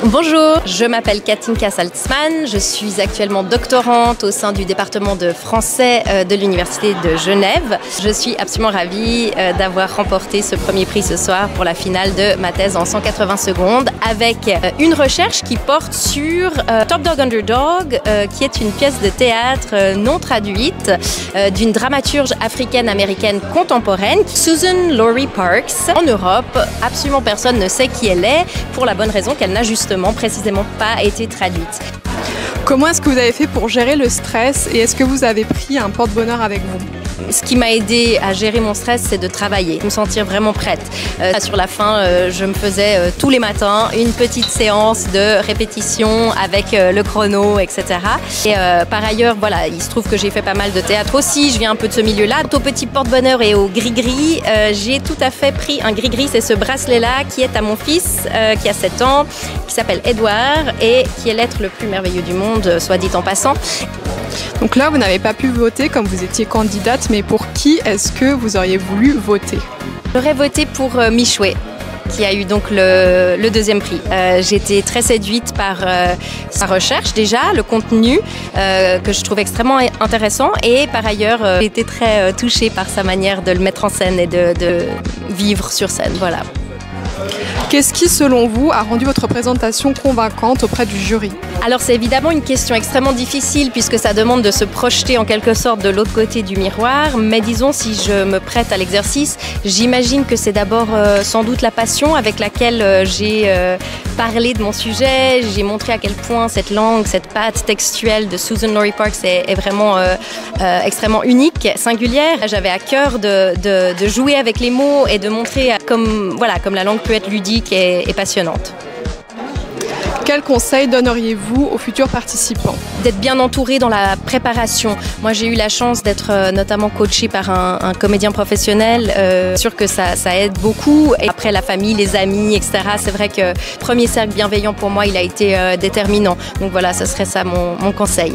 Bonjour, je m'appelle Katinka Saltzman, je suis actuellement doctorante au sein du département de français de l'Université de Genève. Je suis absolument ravie d'avoir remporté ce premier prix ce soir pour la finale de ma thèse en 180 secondes avec une recherche qui porte sur Top Dog Underdog, qui est une pièce de théâtre non traduite d'une dramaturge africaine-américaine contemporaine, Susan Laurie Parks. En Europe, absolument personne ne sait qui elle est, pour la bonne raison qu'elle n'a précisément pas été traduite. Comment est-ce que vous avez fait pour gérer le stress et est-ce que vous avez pris un porte-bonheur avec vous? Ce qui m'a aidé à gérer mon stress, c'est de travailler, me sentir vraiment prête. Sur la fin, je me faisais tous les matins une petite séance de répétition avec le chrono, etc. Et par ailleurs, voilà, il se trouve que j'ai fait pas mal de théâtre aussi. Je viens un peu de ce milieu-là. Au petit porte-bonheur et au gris-gris, j'ai tout à fait pris un gris-gris. C'est ce bracelet-là qui est à mon fils, qui a 7 ans, qui s'appelle Edouard et qui est l'être le plus merveilleux du monde, soit dit en passant. Donc là, vous n'avez pas pu voter comme vous étiez candidate, mais pour qui est-ce que vous auriez voulu voter? J'aurais voté pour Michoué, qui a eu donc le deuxième prix. J'ai été très séduite par sa recherche déjà, le contenu que je trouve extrêmement intéressant et par ailleurs j'ai été très touchée par sa manière de le mettre en scène et de vivre sur scène. Voilà. Qu'est-ce qui, selon vous, a rendu votre présentation convaincante auprès du jury? Alors c'est évidemment une question extrêmement difficile puisque ça demande de se projeter en quelque sorte de l'autre côté du miroir, mais disons si je me prête à l'exercice, j'imagine que c'est d'abord sans doute la passion avec laquelle j'ai parlé de mon sujet, j'ai montré à quel point cette langue, cette patte textuelle de Susan Laurie Parks est vraiment extrêmement unique, singulière. J'avais à cœur de jouer avec les mots et de montrer comme la langue peut être ludique et passionnante. Quel conseil donneriez-vous aux futurs participants? D'être bien entouré dans la préparation. Moi, j'ai eu la chance d'être notamment coachée par un comédien professionnel. Sûr que ça aide beaucoup. Et après, la famille, les amis, etc. C'est vrai que le premier cercle bienveillant pour moi, il a été déterminant. Donc voilà, ce serait ça mon conseil.